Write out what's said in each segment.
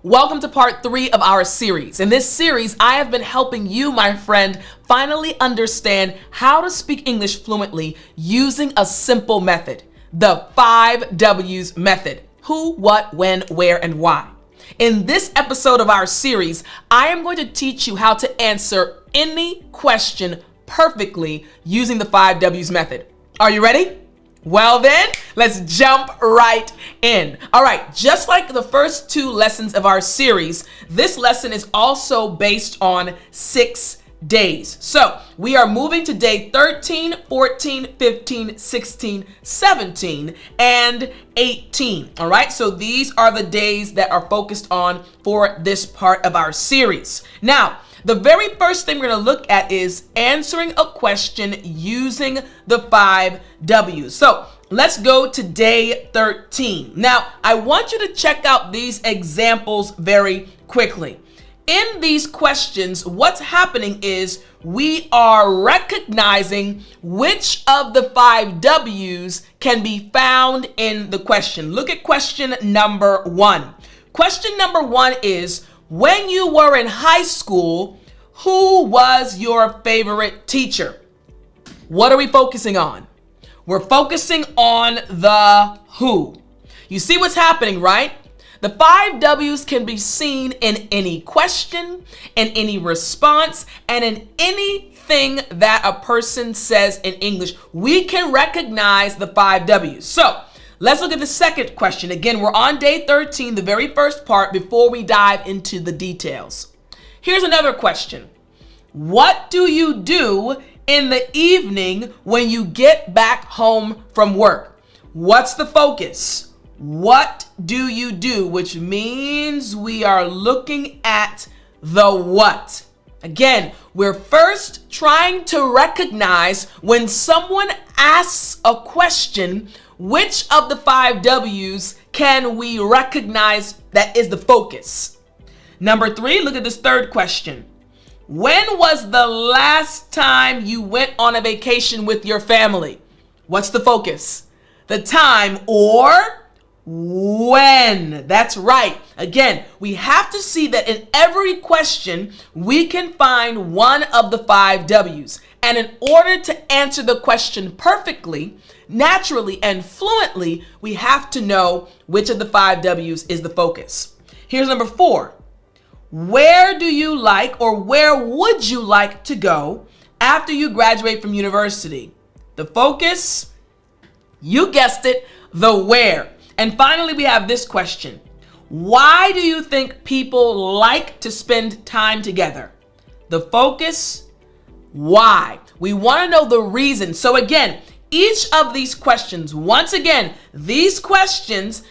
Welcome to part 3 of our series. In this series, I have been helping you, my friend, finally understand how to speak English fluently using a simple method, the 5 W's method: who, what, when, where, and why. In this episode of our series, I am going to teach you how to answer any question perfectly using the 5 W's method. Are you ready? Well then, let's jump right in. All right, just like the first 2 lessons of our series, this lesson is also based on 6 days. So we are moving to day 13, 14, 15, 16, 17, and 18. All right, so these are the days that are focused on for this part of our series. Now, the very first thing we're going to look at is answering a question using the 5 W's. So let's go to day 13. Now, I want you to check out these examples very quickly. In these questions, what's happening is we are recognizing which of the 5 W's can be found in the question. Look at question number 1. Question number 1 is, when you were in high school, who was your favorite teacher? What are we focusing on? We're focusing on the who. You see what's happening, right? The 5 W's can be seen in any question, in any response, and in anything that a person says in English. We can recognize the 5 W's. So let's look at the second question. Again, we're on day 13, the very first part, before we dive into the details. Here's another question. What do you do in the evening when you get back home from work? What's the focus? What do you do? Which means we are looking at the what. Again, we're first trying to recognize when someone asks a question, which of the 5 W's can we recognize that is the focus? Number 3, look at this third question. When was the last time you went on a vacation with your family? What's the focus? The time or when? That's right. Again, we have to see that in every question, we can find one of the 5 W's. And in order to answer the question perfectly, naturally, and fluently, we have to know which of the 5 W's is the focus. Here's number 4. Where do you like, or where would you like to go after you graduate from university? The focus, you guessed it, the where. And finally, we have this question. Why do you think people like to spend time together? The focus, why. We want to know the reason. So again, each of these questions, once again, in these questions,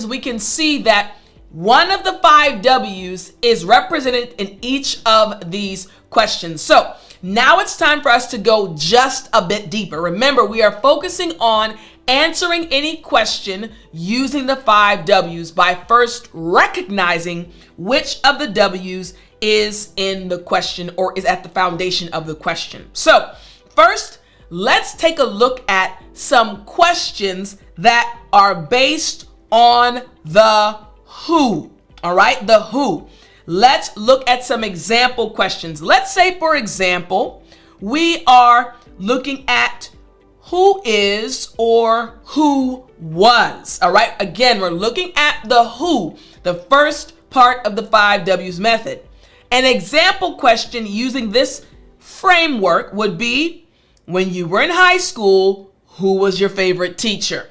we can see that one of the 5 W's is represented in each of these questions. So now it's time for us to go just a bit deeper. Remember, we are focusing on answering any question using the 5 W's by first recognizing which of the W's is in the question or is at the foundation of the question. So first, let's take a look at some questions that are based on the who. All right, the who. Let's look at some example questions. Let's say, for example, we are looking at who is or who was. All right, again, we're looking at the who, the first part of the 5 W's method. An example question using this framework would be, when you were in high school, who was your favorite teacher?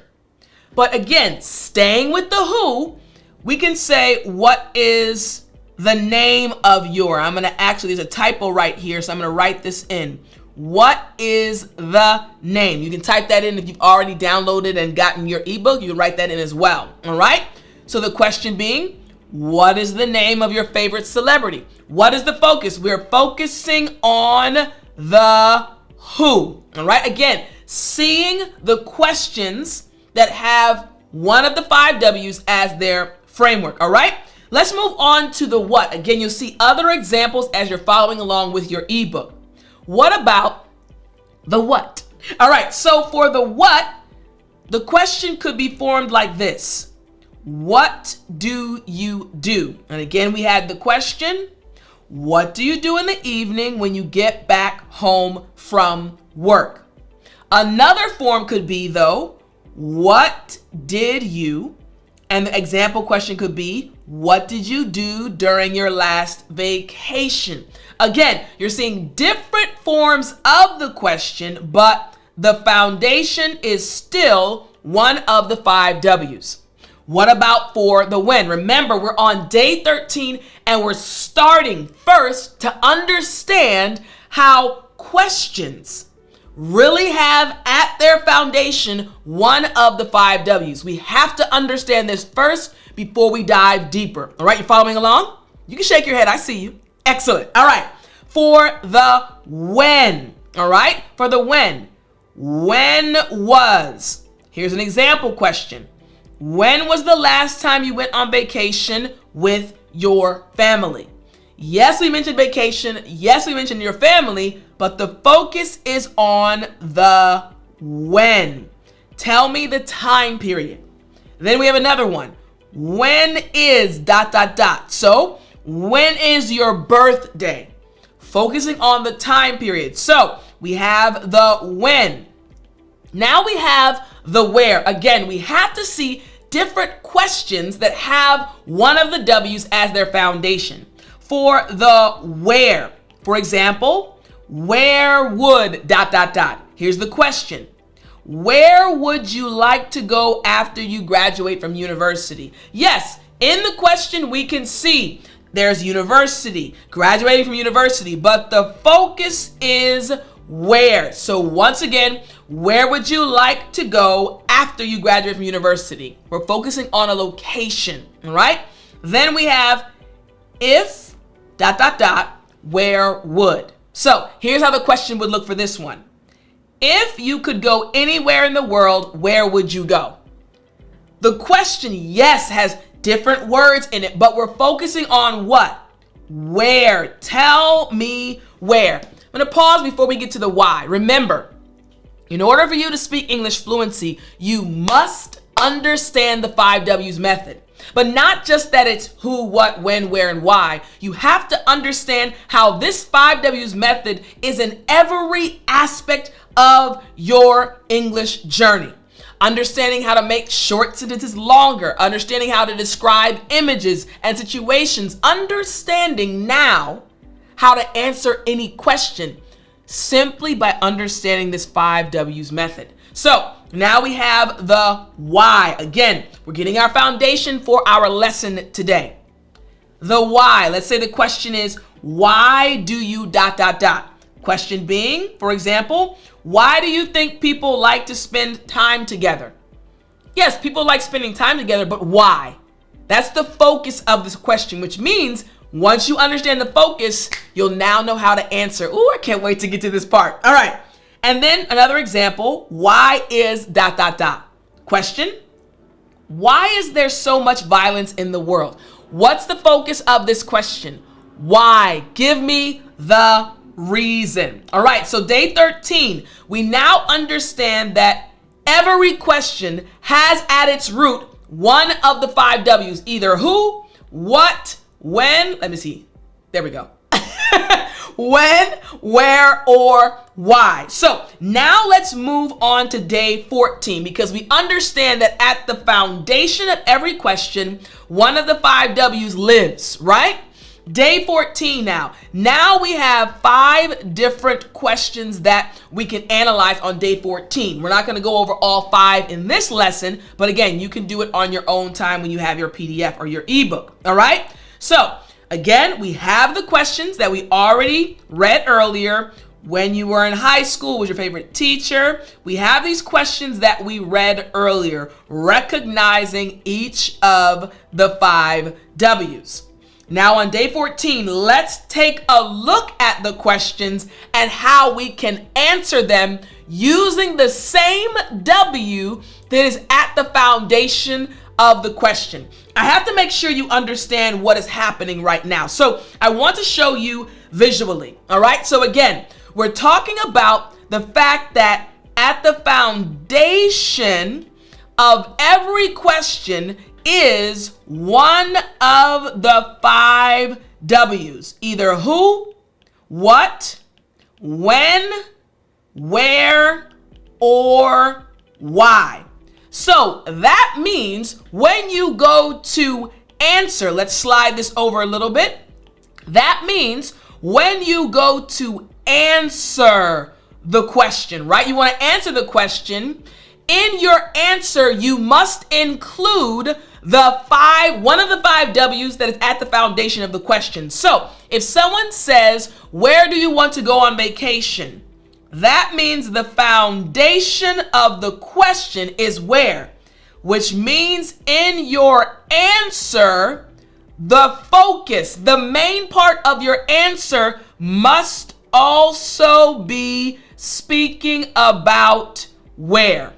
But again, staying with the who, we can say, what is the name of your, I'm going to actually, there's a typo right here, so I'm going to write this in. What is the name? You can type that in if you've already downloaded and gotten your ebook. You can write that in as well. All right. So the question being, what is the name of your favorite celebrity? What is the focus? We're focusing on the who. All right. Again, seeing the questions that have one of the 5 W's as their framework. All right. Let's move on to the what. Again, you'll see other examples as you're following along with your ebook. What about the what? All right, so for the what, the question could be formed like this. what do you do? And again, we had the question, what do you do in the evening when you get back home from work? Another form could be, though, what did you? And the example question could be, what did you do during your last vacation? Again, you're seeing different forms of the question, but the foundation is still one of the 5 W's. What about for the when? Remember, we're on day 13 and we're starting first to understand how questions really have at their foundation one of the 5 W's. We have to understand this first before we dive deeper. All right, you following along? You can shake your head. I see you. Excellent. All right, for the when. All right, for the when was. Here's an example question. When was the last time you went on vacation with your family? Yes, we mentioned vacation. Yes, we mentioned your family, but the focus is on the when. Tell me the time period. Then we have another one. When is ... So, when is your birthday? Focusing on the time period. So, we have the when. Now we have the where. Again, we have to see different questions that have one of the W's as their foundation. For the where, for example, where would ... Here's the question. Where would you like to go after you graduate from university? Yes, in the question we can see there's university, graduating from university, but the focus is where. So once again, where would you like to go after you graduate from university? We're focusing on a location, all right? Then we have if ... where would. So here's how the question would look for this one. If you could go anywhere in the world, where would you go? The question, yes, has different words in it, but we're focusing on what? Where. Tell me where. I'm going to pause before we get to the why. Remember, in order for you to speak English fluency, you must understand the 5 W's method. But not just that it's who, what, when, where, and why. You have to understand how this 5 W's method is in every aspect of your English journey. Understanding how to make short sentences longer, understanding how to describe images and situations, understanding now how to answer any question simply by understanding this 5 W's method. So now we have the why. Again, we're getting our foundation for our lesson today. The why. Let's say the question is, why do you ... Question being, for example, why do you think people like to spend time together? Yes, people like spending time together, but why? That's the focus of this question, which means once you understand the focus, you'll now know how to answer. Ooh, I can't wait to get to this part. All right. And then another example, why is ... Question, why is there so much violence in the world? What's the focus of this question? Why? Give me the reason. All right, so day 13, we now understand that every question has at its root one of the 5 W's, either who, what, when, let me see, there we go. When, where, or why. So now let's move on to day 14 because we understand that at the foundation of every question, one of the 5 W's lives, right? Day 14 now. Now we have 5 different questions that we can analyze on day 14. We're not going to go over all 5 in this lesson, but again, you can do it on your own time when you have your PDF or your ebook. All right? So again, we have the questions that we already read earlier. When you were in high school, was your favorite teacher? We have these questions that we read earlier, recognizing each of the 5 W's. Now on day 14, let's take a look at the questions and how we can answer them using the same W that is at the foundation of the question. I have to make sure you understand what is happening right now. So I want to show you visually. All right. So again, we're talking about the fact that at the foundation of every question is one of the 5 W's? Either who, what, when, where, or why. So that means when you go to answer, let's slide this over a little bit. That means when you go to answer the question, right? You want to answer the question. In your answer, you must include one of the 5 W's that is at the foundation of the question. So if someone says, where do you want to go on vacation? That means the foundation of the question is where, which means in your answer, the focus, the main part of your answer must also be speaking about where.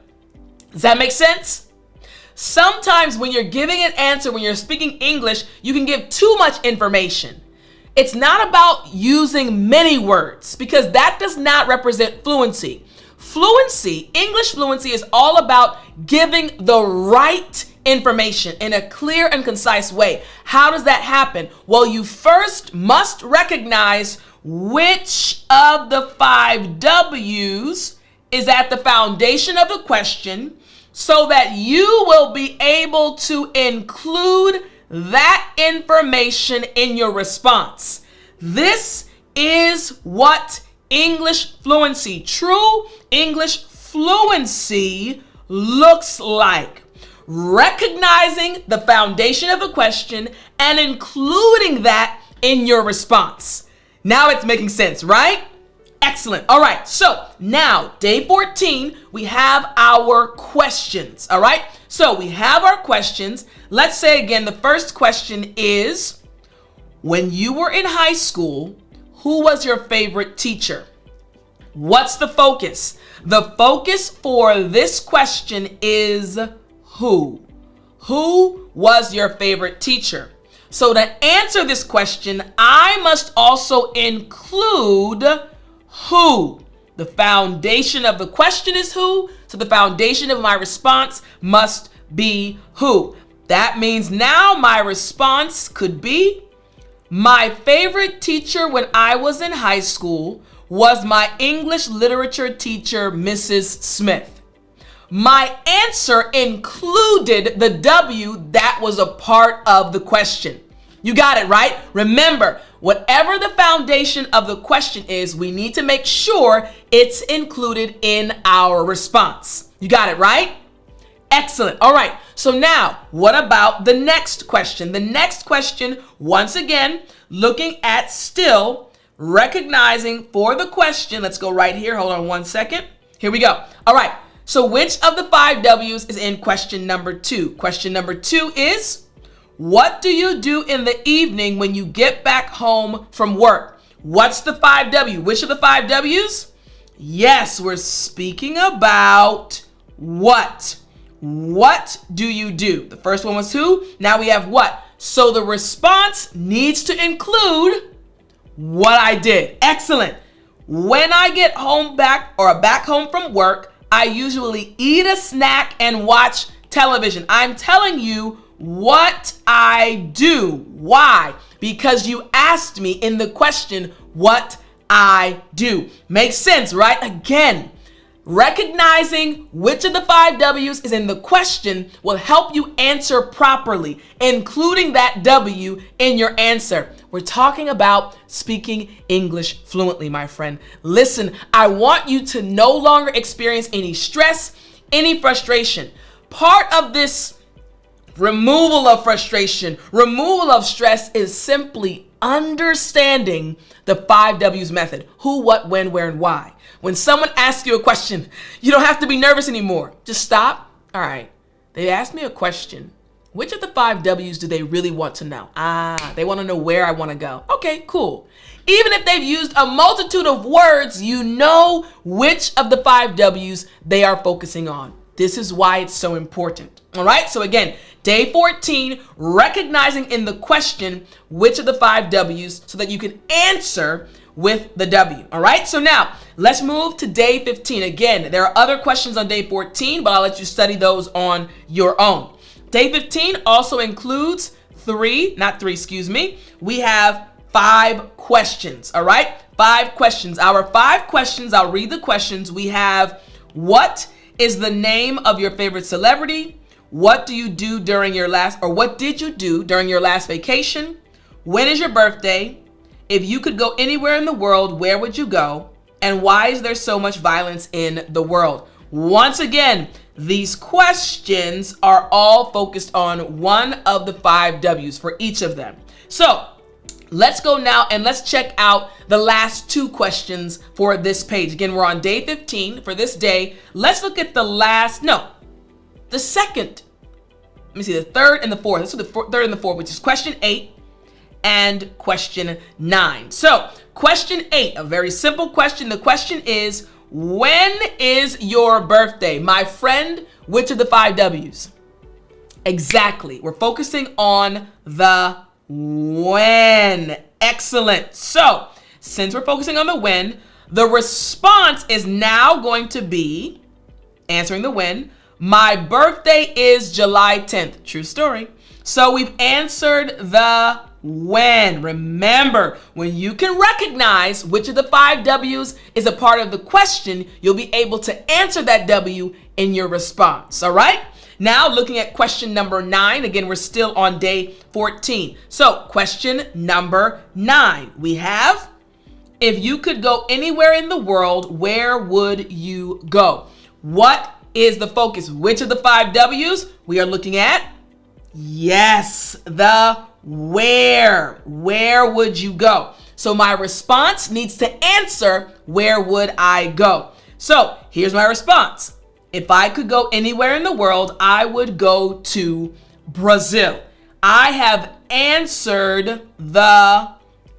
Does that make sense? Sometimes when you're giving an answer, when you're speaking English, you can give too much information. It's not about using many words because that does not represent fluency. Fluency, English fluency, is all about giving the right information in a clear and concise way. How does that happen? Well, you first must recognize which of the 5 W's is at the foundation of the question so that you will be able to include that information in your response. This is what English fluency, true English fluency, looks like. Recognizing the foundation of the question and including that in your response. Now it's making sense, right? Excellent. All right. So now day 14, we have our questions. All right. So we have our questions. Let's say again, the first question is, when you were in high school, who was your favorite teacher? What's the focus? The focus for this question is who? Who was your favorite teacher? So to answer this question, I must also include who. The foundation of the question is who, so the foundation of my response must be who. That means now my response could be, my favorite teacher when I was in high school was my English literature teacher, Mrs. Smith. My answer included the W that was a part of the question. You got it, right? Remember, whatever the foundation of the question is, we need to make sure it's included in our response. You got it, right? Excellent. All right. So now, what about the next question? The next question, once again, looking at still recognizing for the question. Let's go right here. Hold on one second. Here we go. All right. So which of the 5 W's is in question number 2? Question number 2 is, what do you do in the evening when you get back home from work? What's the 5 W? Which of the 5 W's? Yes, we're speaking about what. What do you do? The first one was who. Now we have what. So the response needs to include what I did. Excellent. When I get back home from work, I usually eat a snack and watch television. I'm telling you what I do. Why? Because you asked me in the question what I do. Makes sense, right? Again, recognizing which of the 5 W's is in the question will help you answer properly, including that W in your answer. We're talking about speaking English fluently, my friend. Listen, I want you to no longer experience any stress, any frustration. Part of this removal of frustration, removal of stress is simply understanding the 5 W's method. Who, what, when, where, and why. When someone asks you a question, you don't have to be nervous anymore. Just stop. All right. They asked me a question. Which of the 5 W's do they really want to know? They want to know where I want to go. Okay, cool. Even if they've used a multitude of words, you know which of the 5 W's they are focusing on. This is why it's so important. All right. So again, day 14, recognizing in the question which of the 5 W's so that you can answer with the W. All right. So now let's move to day 15. Again, there are other questions on day 14, but I'll let you study those on your own. Day 15 also includes we have 5 questions, all right? 5 questions. Our 5 questions, I'll read the questions. We have, what is the name of your favorite celebrity? What do you do during your last, or what did you do during your last vacation? When is your birthday? If you could go anywhere in the world, where would you go? And why is there so much violence in the world? Once again, these questions are all focused on one of the 5 W's for each of them. So let's go now and let's check out the last 2 questions for this page. Again, we're on day 15 for this day. Let's look at the second. Let me see, the third and the fourth. Let's do the third and the fourth, which is question 8 and question 9. So question 8, a very simple question. The question is, when is your birthday? My friend, which of the 5 W's? Exactly. We're focusing on the when. Excellent. So since we're focusing on the when, the response is now going to be, answering the when, my birthday is July 10th. True story. So we've answered the when. Remember, when you can recognize which of the 5 W's is a part of the question, you'll be able to answer that W in your response. All right? Now looking at question number 9. Again, we're still on day 14. So question number 9, we have, if you could go anywhere in the world, where would you go? What is the focus? Which of the 5 W's we are looking at? Yes, the where. Where would you go? So my response needs to answer, where would I go? So here's my response. If I could go anywhere in the world, I would go to Brazil. I have answered the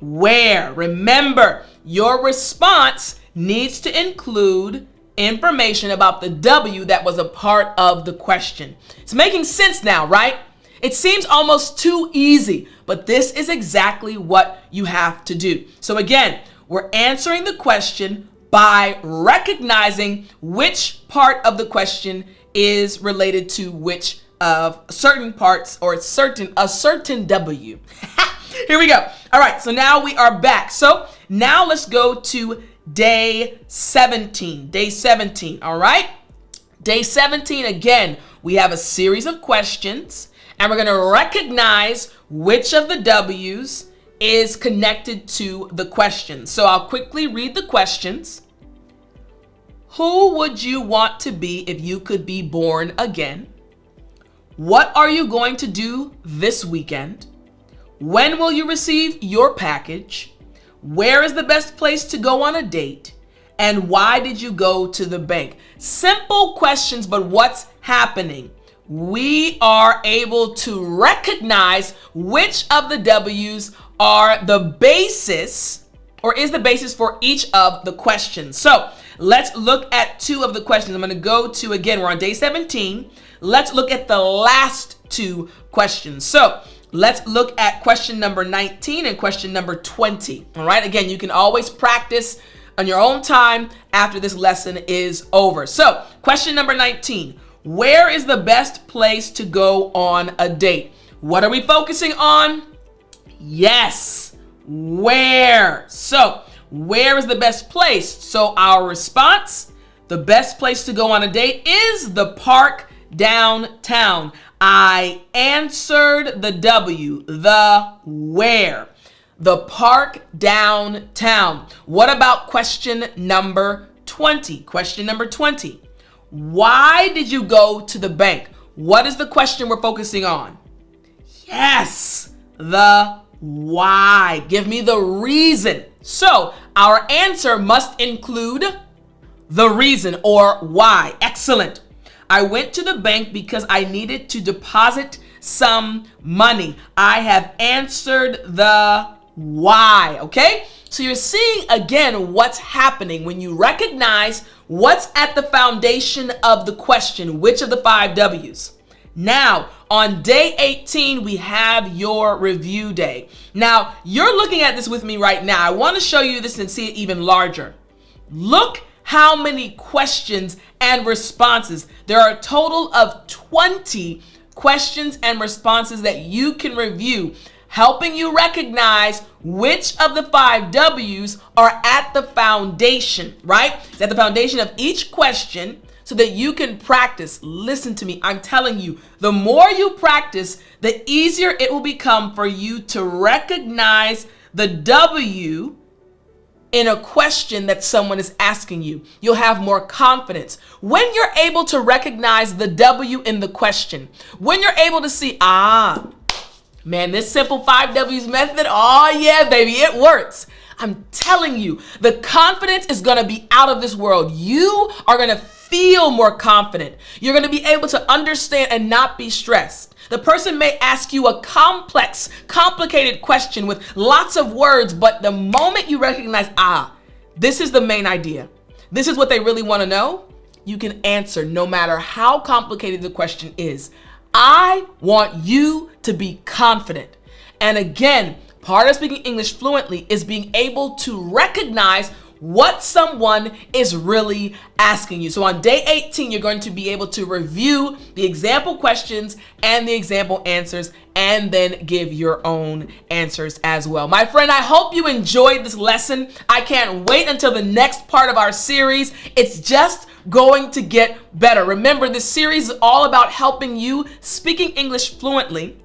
where. Remember, your response needs to include information about the W that was a part of the question. It's making sense now, right? It seems almost too easy, but this is exactly what you have to do. So again, we're answering the question by recognizing which part of the question is related to which of certain parts or a certain W. Here we go. All right, so now we are back. So now let's go to day 17. Day 17, all right? Day 17, again, we have a series of questions, and we're going to recognize which of the W's is connected to the question. So I'll quickly read the questions. Who would you want to be if you could be born again? What are you going to do this weekend? When will you receive your package? Where is the best place to go on a date? And why did you go to the bank? Simple questions, but what's happening? We are able to recognize which of the W's are the basis or is the basis for each of the questions. So let's look at 2 of the questions. I'm going to go to, again, we're on day 17. Let's look at the last 2 questions. So let's look at question number 19 and question number 20. All right. Again, you can always practice on your own time after this lesson is over. So question number 19. Where is the best place to go on a date? What are we focusing on? Yes, where. So where is the best place? So our response, the best place to go on a date is the park downtown. I answered the W, the where. The park downtown. What about question number 20? Question number 20. Why did you go to the bank? What is the question we're focusing on? Yes, the why. Give me the reason. So our answer must include the reason or why. Excellent. I went to the bank because I needed to deposit some money. I have answered the why. Okay? So you're seeing again what's happening when you recognize what's at the foundation of the question, which of the 5 W's. Now, on day 18, we have your review day. Now, you're looking at this with me right now. I want to show you this and see it even larger. Look how many questions and responses. There are a total of 20 questions and responses that you can review, helping you recognize which of the 5 W's are at the foundation, right? It's at the foundation of each question so that you can practice. Listen to me. I'm telling you, the more you practice, the easier it will become for you to recognize the W in a question that someone is asking you. You'll have more confidence. When you're able to recognize the W in the question, when you're able to see, man, this simple 5 W's method, oh yeah, baby, it works. I'm telling you, the confidence is gonna be out of this world. You are gonna feel more confident. You're gonna be able to understand and not be stressed. The person may ask you a complex, complicated question with lots of words, but the moment you recognize, this is the main idea, this is what they really want to know, you can answer no matter how complicated the question is. I want you to be confident. And again, part of speaking English fluently is being able to recognize what someone is really asking you. So on day 18, you're going to be able to review the example questions and the example answers and then give your own answers as well. My friend, I hope you enjoyed this lesson. I can't wait until the next part of our series. It's just going to get better. Remember, this series is all about helping you speak English fluently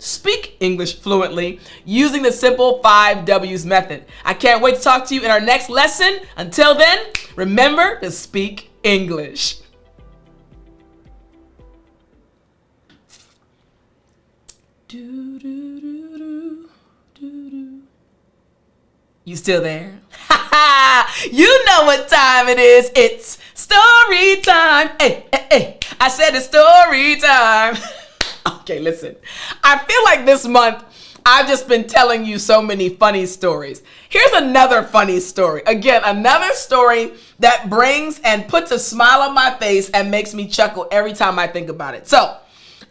using the simple 5 W's method. I can't wait to talk to you in our next lesson. Until then, remember to speak English. You still there? You know what time it is. It's story time. Hey, hey, hey. I said it's story time. Okay, listen. I feel like this month I've just been telling you so many funny stories. Here's another funny story. Again, another story that brings and puts a smile on my face and makes me chuckle every time I think about it. So,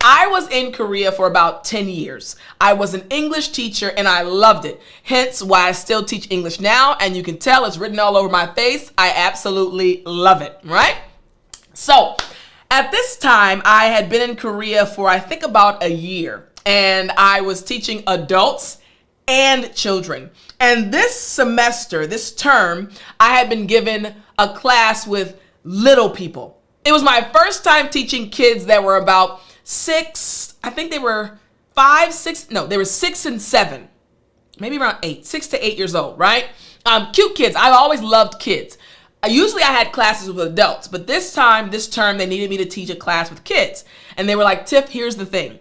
I was in Korea for about 10 years. I was an English teacher and I loved it. Hence why I still teach English now, and you can tell it's written all over my face. I absolutely love it, right? So at this time, I had been in Korea for I think about a year, and I was teaching adults and children. And this semester, this term, I had been given a class with little people. It was my first time teaching kids that were about 6, I think they were 5, 6, no, they were 6 and 7, maybe around 8, 6 to 8 years old, right? Cute kids. I've always loved kids. Usually I had classes with adults, but this term, they needed me to teach a class with kids. And they were like, Tiff, here's the thing.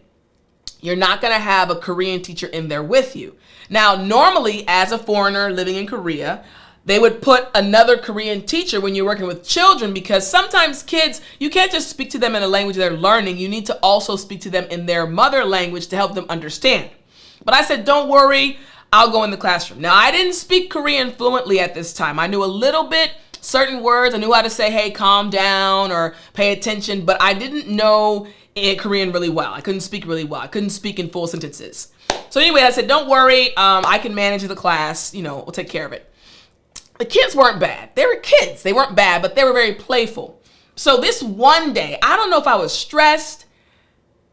You're not going to have a Korean teacher in there with you. Now, normally as a foreigner living in Korea, they would put another Korean teacher when you're working with children, because sometimes kids, you can't just speak to them in a language they're learning. You need to also speak to them in their mother language to help them understand. But I said, don't worry, I'll go in the classroom. Now, I didn't speak Korean fluently at this time. I knew a little bit, certain words. I knew how to say, hey, calm down or pay attention, but I didn't know Korean really well. I couldn't speak really well. I couldn't speak in full sentences. So anyway, I said, don't worry, I can manage the class. We'll take care of it. The kids weren't bad. They were kids. They weren't bad, but they were very playful. So this one day, I don't know if I was stressed.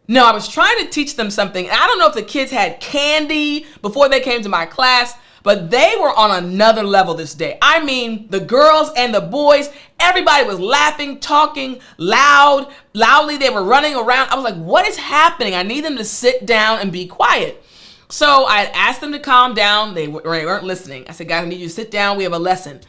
No, I was trying to teach them something. I don't know if the kids had candy before they came to my class, but they were on another level this day. I mean, the girls and the boys, everybody was laughing, talking loudly. They were running around. I was like, what is happening? I need them to sit down and be quiet. So I asked them to calm down. They weren't listening. I said, guys, I need you to sit down. We have a lesson.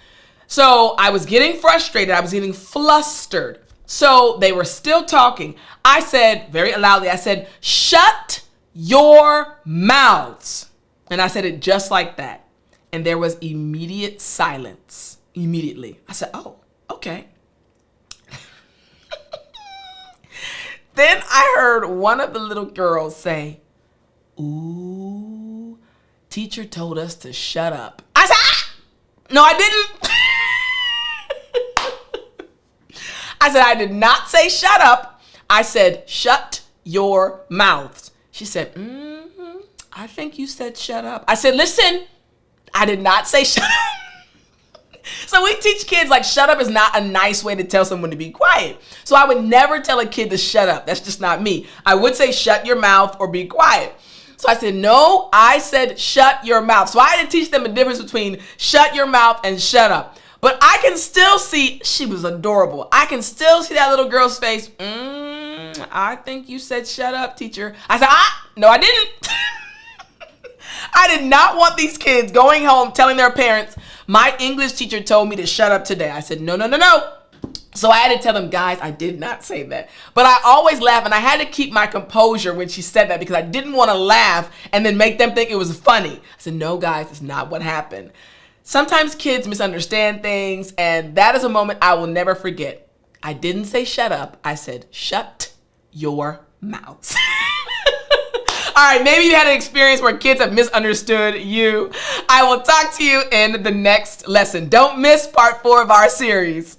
So I was getting frustrated. I was getting flustered. So they were still talking. I said very loudly, I said, shut your mouths. And I said it just like that. And there was immediate silence. Immediately. I said, oh, okay. Then I heard one of the little girls say, ooh, teacher told us to shut up. I said, no, I didn't. I said, I did not say shut up. I said, shut your mouths. She said, I think you said shut up. I said, listen, I did not say shut up. So we teach kids like shut up is not a nice way to tell someone to be quiet. So I would never tell a kid to shut up. That's just not me. I would say shut your mouth or be quiet. So I said, no, I said shut your mouth. So I had to teach them the difference between shut your mouth and shut up. But I can still see, she was adorable. I can still see that little girl's face. I think you said shut up, teacher. I said, no, I didn't. I did not want these kids going home telling their parents, my English teacher told me to shut up today. I said, no, no, no, no. So I had to tell them, guys, I did not say that. But I always laugh, and I had to keep my composure when she said that because I didn't want to laugh and then make them think it was funny. I said, no, guys, it's not what happened. Sometimes kids misunderstand things, and that is a moment I will never forget. I didn't say shut up. I said, shut your mouth. All right, maybe you had an experience where kids have misunderstood you. I will talk to you in the next lesson. Don't miss part 4 of our series.